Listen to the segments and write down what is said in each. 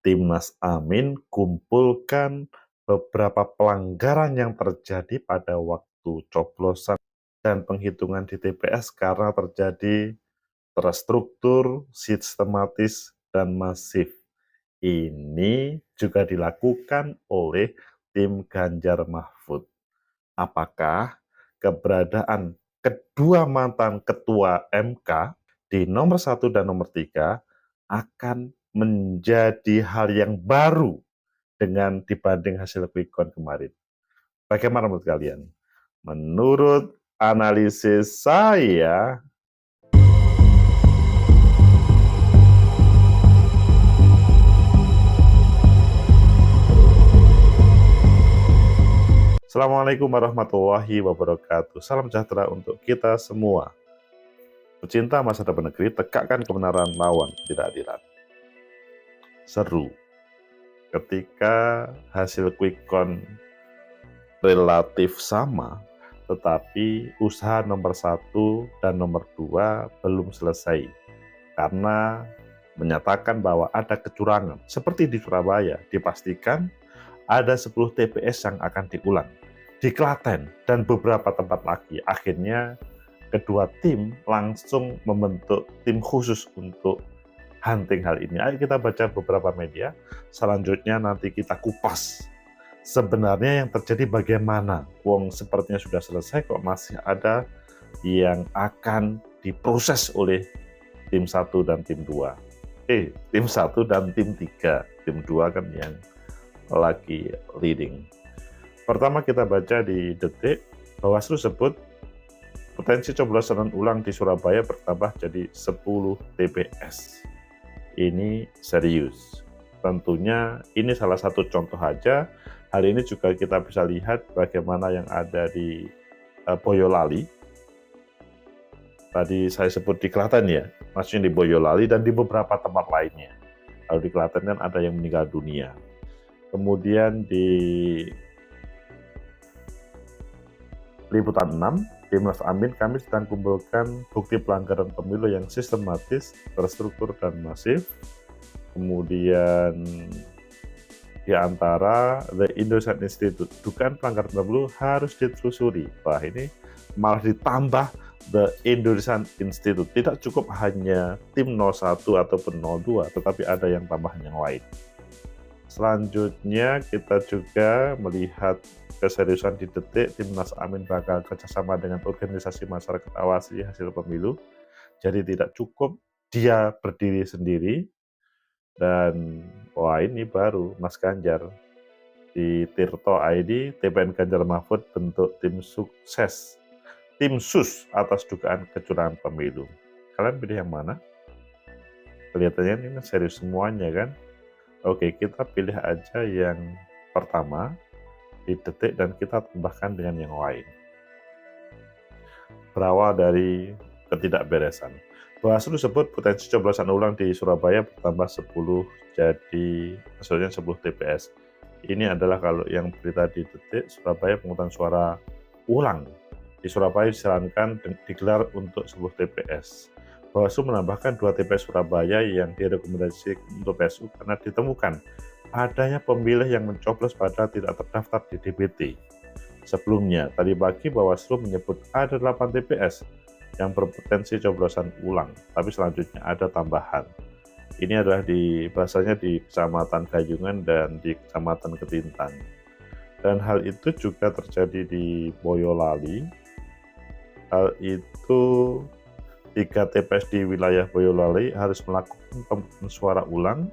Timnas Amin kumpulkan beberapa pelanggaran yang terjadi pada waktu coblosan dan penghitungan di TPS karena terjadi terstruktur, sistematis, dan masif. Ini juga dilakukan oleh tim Ganjar Mahfud. Apakah keberadaan kedua mantan ketua MK di nomor 1 dan nomor 3 akan menjadi hal yang baru dengan dibanding hasil quick count kemarin? Bagaimana menurut kalian? Menurut analisis saya, Assalamualaikum warahmatullahi wabarakatuh. Salam sejahtera untuk kita semua. Pecinta masa depan negeri, tegakkan kebenaran, lawan ketidakadilan. Seru ketika hasil quick count relatif sama, tetapi usaha nomor 1 dan nomor 2 belum selesai karena menyatakan bahwa ada kecurangan. Seperti di Surabaya, dipastikan ada 10 TPS yang akan diulang. Di Klaten dan beberapa tempat lagi, akhirnya kedua tim langsung membentuk tim khusus untuk hunting hal ini. Ayo kita baca beberapa media, selanjutnya nanti kita kupas sebenarnya yang terjadi bagaimana. Wong sepertinya sudah selesai kok masih ada yang akan diproses oleh tim 1 dan tim 2. Tim 1 dan tim 3. Tim 2 kan yang lagi leading. Pertama kita baca di Detik, Bawaslu sebut potensi coblosan ulang di Surabaya bertambah jadi 10 TPS. Ini serius. Tentunya ini salah satu contoh aja. Hal ini juga kita bisa lihat bagaimana yang ada di Boyolali. Tadi saya sebut di Klaten ya, maksudnya di Boyolali dan di beberapa tempat lainnya. Kalau di Klaten kan ada yang meninggal dunia. Kemudian di Liputan 6, Timnas Amin, kami sedang kumpulkan bukti pelanggaran pemilu yang sistematis, terstruktur, dan masif. Kemudian di antara The Indonesian Institute, dugaan pelanggaran pemilu harus ditelusuri. Wah, ini malah ditambah The Indonesian Institute. Tidak cukup hanya tim 01 ataupun 02, tetapi ada yang tambahan yang lain. Selanjutnya kita juga melihat keseriusan di Detik, Timnas Amin bakal kerjasama dengan organisasi masyarakat awasi hasil pemilu. Jadi tidak cukup dia berdiri sendiri. Dan wah ini baru Mas Ganjar di Tirto ID, TPN Ganjar Mahfud bentuk tim sukses, tim sus atas dugaan kecurangan pemilu. Kalian pilih yang mana? Kelihatannya ini serius semuanya kan? Oke, kita pilih aja yang pertama di Detik dan kita tambahkan dengan yang lain. Berawal dari ketidakberesan. Bawaslu sebut potensi coblosan ulang di Surabaya bertambah 10 jadi maksudnya 10 TPS. Ini adalah kalau yang berita di Detik, Surabaya pemungutan suara ulang di Surabaya disarankan digelar untuk 10 TPS. Bawaslu menambahkan 2 TPS Surabaya yang direkomendasikan untuk PSU karena ditemukan adanya pemilih yang mencoblos padahal tidak terdaftar di DPT. Sebelumnya, tadi pagi Bawaslu menyebut ada 8 TPS yang berpotensi coblosan ulang, tapi selanjutnya ada tambahan. Ini adalah bahasanya di Kecamatan Gayungan dan di Kecamatan Ketintang. Dan hal itu juga terjadi di Boyolali. Hal itu 3 TPS di wilayah Boyolali harus melakukan pemungutan suara ulang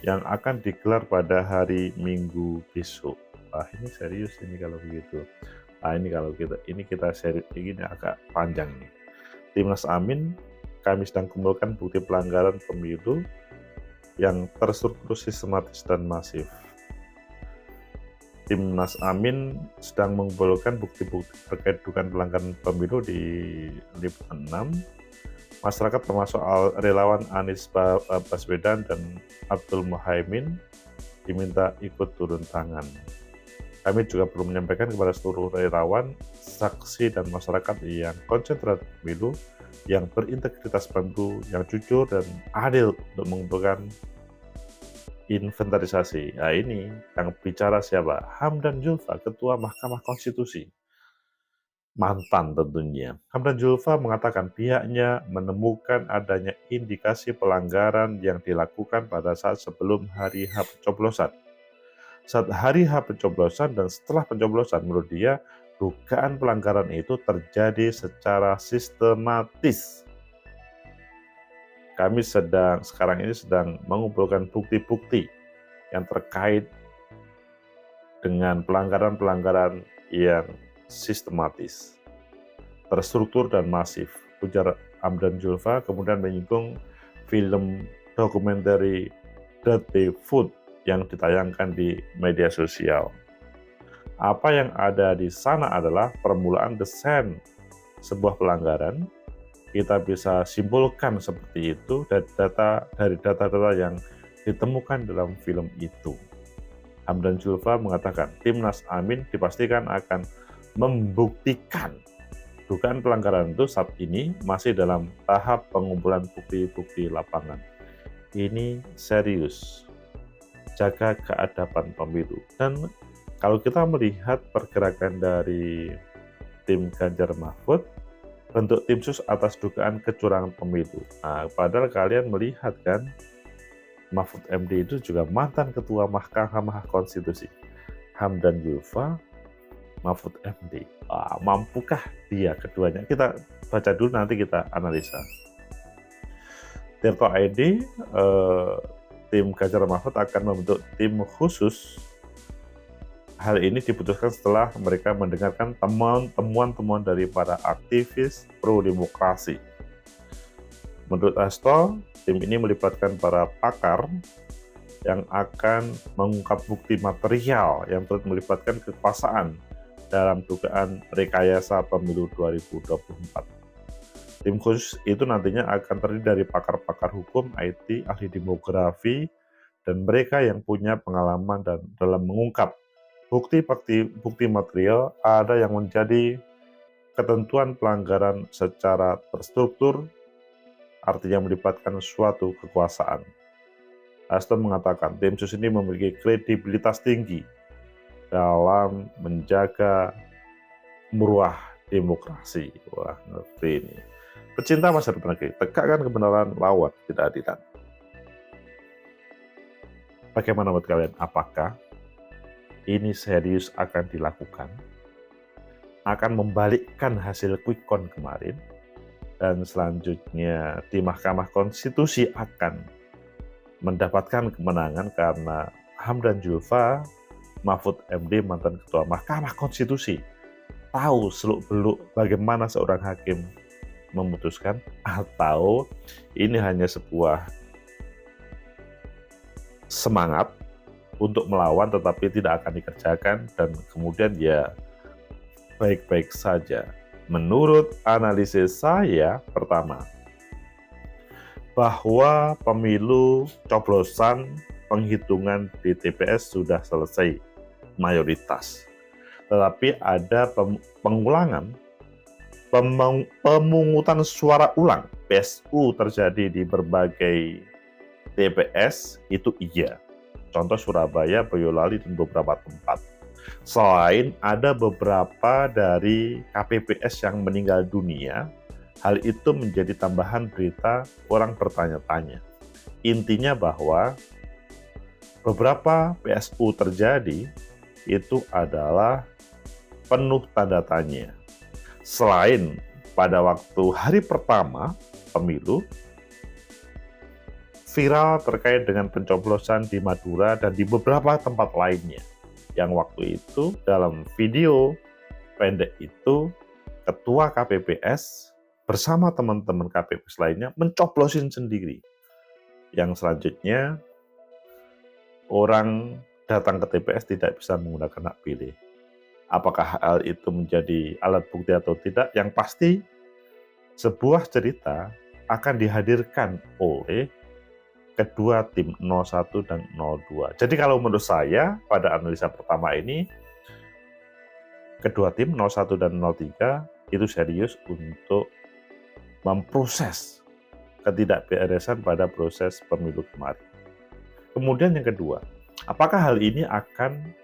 yang akan digelar pada hari Minggu besok. Wah ini serius ini kalau begitu. Nah ini kalau kita serius ini agak panjang nih. Timnas Amin, kami sedang kumpulkan bukti pelanggaran pemilu yang terstruktur, sistematis, dan masif. Timnas Amin sedang mengumpulkan bukti-bukti terkait dugaan pelanggaran pemilu di Liputan 6. Masyarakat termasuk relawan Anies Baswedan dan Abdul Muhaimin diminta ikut turun tangan. Kami juga perlu menyampaikan kepada seluruh relawan, saksi, dan masyarakat yang konsen terhadap pemilu, yang berintegritas pemilu, yang jujur dan adil untuk mengumpulkan inventarisasi. Nah ini yang bicara siapa? Hamdan Zulfa, Ketua Mahkamah Konstitusi. Mantan tentunya. Hamdan Zulfa mengatakan pihaknya menemukan adanya indikasi pelanggaran yang dilakukan pada saat sebelum hari H pencoblosan. Saat hari H pencoblosan dan setelah pencoblosan, menurut dia, dugaan pelanggaran itu terjadi secara sistematis. Kami sekarang ini sedang mengumpulkan bukti-bukti yang terkait dengan pelanggaran-pelanggaran yang sistematis, terstruktur dan masif, ujar Hamdan Zulfa. Kemudian menyinggung film dokumenter Dirty Food yang ditayangkan di media sosial. Apa yang ada di sana adalah permulaan desain sebuah pelanggaran. Kita bisa simpulkan seperti itu dari data-data yang ditemukan dalam film itu. Hamdan Zulfa mengatakan Timnas Amin dipastikan akan membuktikan dugaan pelanggaran itu saat ini masih dalam tahap pengumpulan bukti-bukti lapangan. Ini serius, jaga keadaban pemilu. Dan kalau kita melihat pergerakan dari tim Ganjar Mahfud, bentuk tim sus atas dugaan kecurangan pemilu. Nah, padahal kalian melihat kan, Mahfud MD itu juga mantan Ketua Mahkamah Konstitusi. Hamdan Zulfa, Mahfud MD. Mampukah dia keduanya? Kita baca dulu, nanti kita analisa. Tirto ID, tim Ganjar Mahfud akan membentuk tim khusus. Hal ini diputuskan setelah mereka mendengarkan temuan-temuan dari para aktivis pro-demokrasi. Menurut Hasto, tim ini melibatkan para pakar yang akan mengungkap bukti material yang turut melibatkan kekuasaan dalam dugaan rekayasa pemilu 2024. Tim khusus itu nantinya akan terdiri dari pakar-pakar hukum, IT, ahli demografi, dan mereka yang punya pengalaman dalam mengungkap bukti material. Ada yang menjadi ketentuan pelanggaran secara terstruktur, artinya melibatkan suatu kekuasaan. Hasto mengatakan tim sus ini memiliki kredibilitas tinggi dalam menjaga meruah demokrasi. Wah, ngerti ini. Pecinta masa depan negeri, tegakkan kebenaran, lawan ketidakadilan. Bagaimana menurut kalian? Apakah ini serius akan dilakukan? Akan membalikkan hasil quick count kemarin? Dan selanjutnya di Mahkamah Konstitusi akan mendapatkan kemenangan karena Hamdan Zulfa, Mahfud MD, mantan Ketua Mahkamah Konstitusi, tahu seluk-beluk bagaimana seorang hakim memutuskan, atau ini hanya sebuah semangat untuk melawan tetapi tidak akan dikerjakan dan kemudian ya baik-baik saja. Menurut analisis saya, pertama, bahwa pemilu coblosan penghitungan di TPS sudah selesai mayoritas. Tetapi ada pengulangan pemungutan suara ulang PSU terjadi di berbagai TPS, itu iya. Contoh Surabaya, Boyolali, dan beberapa tempat. Selain ada beberapa dari KPPS yang meninggal dunia, hal itu menjadi tambahan berita orang bertanya-tanya. Intinya bahwa beberapa PSU terjadi itu adalah penuh tanda tanya. Selain pada waktu hari pertama pemilu, viral terkait dengan pencoblosan di Madura dan di beberapa tempat lainnya. Yang waktu itu dalam video pendek itu, Ketua KPPS bersama teman-teman KPPS lainnya mencoblosin sendiri. Yang selanjutnya, orang datang ke TPS tidak bisa menggunakan hak pilih. Apakah hal itu menjadi alat bukti atau tidak? Yang pasti, sebuah cerita akan dihadirkan oleh kedua tim 01 dan 02. Jadi kalau menurut saya, pada analisa pertama ini, kedua tim 01 dan 03 itu serius untuk memproses ketidakberesan pada proses pemilu kemarin. Kemudian yang kedua, apakah hal ini akan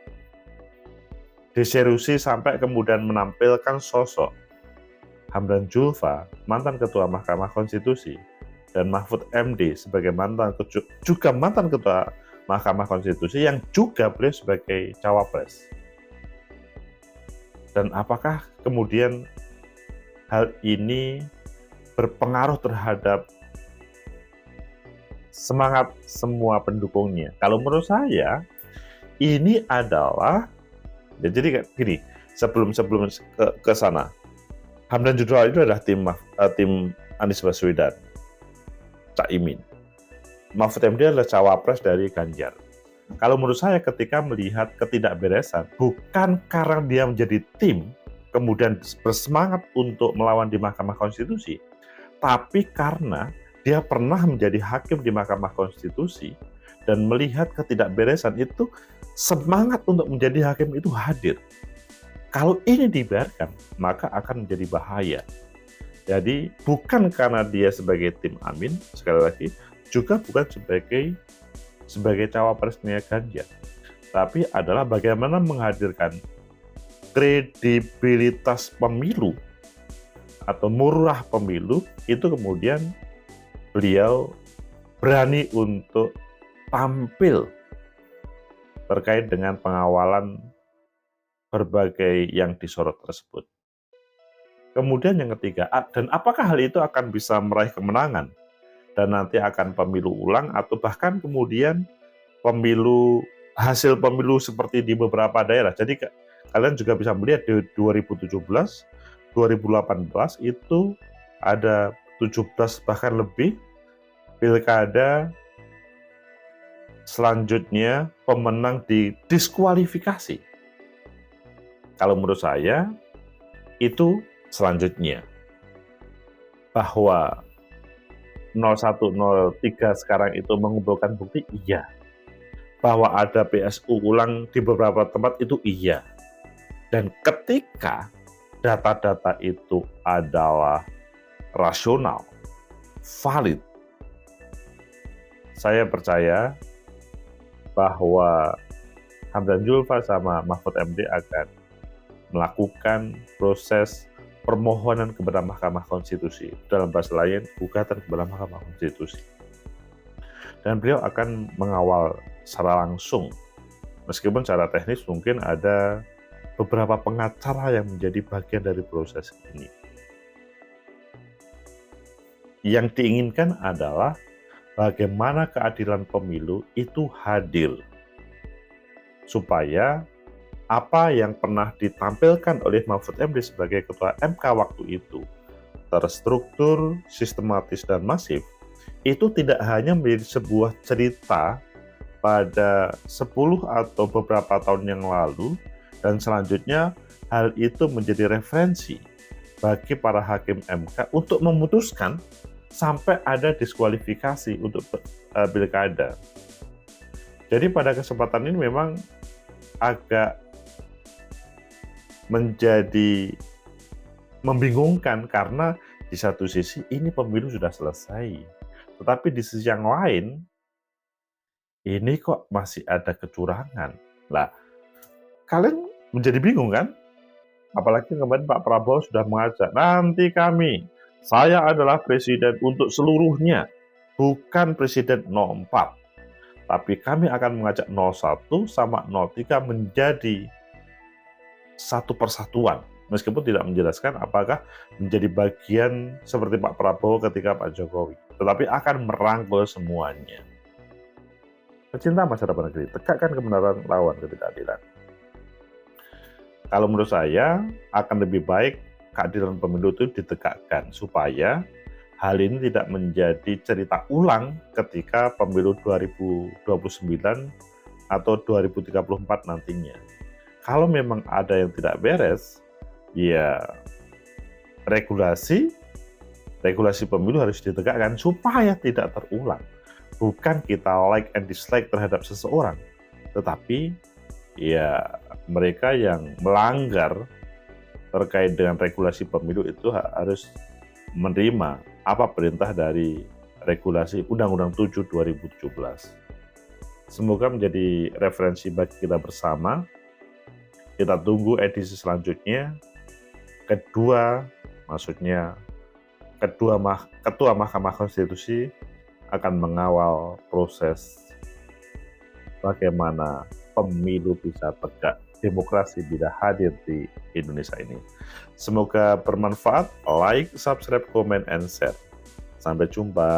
diseriusi sampai kemudian menampilkan sosok Hamdan Zulfa, mantan Ketua Mahkamah Konstitusi, dan Mahfud MD sebagai juga mantan Ketua Mahkamah Konstitusi yang juga beliau sebagai cawapres. Dan apakah kemudian hal ini berpengaruh terhadap semangat semua pendukungnya? Kalau menurut saya, ini adalah, ya jadi gini, sebelum ke sana, Hamdan Zulfa itu adalah tim Anies Baswedan, Cak Imin. Mahfud MD adalah cawapres dari Ganjar. Kalau menurut saya ketika melihat ketidakberesan, bukan karena dia menjadi tim, kemudian bersemangat untuk melawan di Mahkamah Konstitusi, tapi karena dia pernah menjadi hakim di Mahkamah Konstitusi dan melihat ketidakberesan itu, semangat untuk menjadi hakim itu hadir. Kalau ini dibiarkan, maka akan menjadi bahaya. Jadi bukan karena dia sebagai tim Amin, sekali lagi, juga bukan sebagai cawapresnya Ganjar, tapi adalah bagaimana menghadirkan kredibilitas pemilu atau murah pemilu, itu kemudian beliau berani untuk tampil terkait dengan pengawalan berbagai yang disorot tersebut. Kemudian yang ketiga, dan apakah hal itu akan bisa meraih kemenangan dan nanti akan pemilu ulang atau bahkan kemudian hasil pemilu seperti di beberapa daerah. Jadi kalian juga bisa melihat di 2017, 2018 itu ada 17 bahkan lebih pilkada selanjutnya pemenang didiskualifikasi. Kalau menurut saya itu selanjutnya bahwa 0103 sekarang itu mengumpulkan bukti, iya. Bahwa ada PSU ulang di beberapa tempat itu iya. Dan ketika data-data itu adalah rasional, valid, saya percaya bahwa Hamdan Zulfa sama Mahfud MD akan melakukan proses permohonan kepada Mahkamah Konstitusi, dalam bahasa lain gugatan kepada Mahkamah Konstitusi, dan beliau akan mengawal secara langsung, meskipun secara teknis mungkin ada beberapa pengacara yang menjadi bagian dari proses ini. Yang diinginkan adalah bagaimana keadilan pemilu itu hadir, supaya apa yang pernah ditampilkan oleh Mahfud MD sebagai Ketua MK waktu itu terstruktur, sistematis, dan masif, itu tidak hanya menjadi sebuah cerita pada 10 atau beberapa tahun yang lalu, dan selanjutnya hal itu menjadi referensi bagi para hakim MK untuk memutuskan sampai ada diskualifikasi untuk pilkada. Jadi pada kesempatan ini memang agak menjadi membingungkan karena di satu sisi ini pemilu sudah selesai, tetapi di sisi yang lain ini kok masih ada kecurangan. Lah, kalian menjadi bingung kan? Apalagi kemarin Pak Prabowo sudah mengajak, nanti saya adalah presiden untuk seluruhnya, bukan presiden 04. Tapi kami akan mengajak 01 sama 03 menjadi satu persatuan, meskipun tidak menjelaskan apakah menjadi bagian seperti Pak Prabowo ketika Pak Jokowi, tetapi akan merangkul semuanya. Pecinta masyarakat negeri, tegakkan kebenaran, lawan ketidakadilan. Kalau menurut saya, akan lebih baik keadilan pemilu itu ditegakkan, supaya hal ini tidak menjadi cerita ulang ketika pemilu 2029 atau 2034 nantinya. Kalau memang ada yang tidak beres, ya regulasi pemilu harus ditegakkan supaya tidak terulang. Bukan kita like and dislike terhadap seseorang, tetapi ya mereka yang melanggar terkait dengan regulasi pemilu itu harus menerima apa perintah dari regulasi Undang-Undang 7 2017. Semoga menjadi referensi bagi kita bersama. Kita tunggu edisi selanjutnya. Ketua Ketua Mahkamah Konstitusi akan mengawal proses bagaimana pemilu bisa tegak, demokrasi bisa hadir di Indonesia ini. Semoga bermanfaat. Like, subscribe, comment, and share. Sampai jumpa.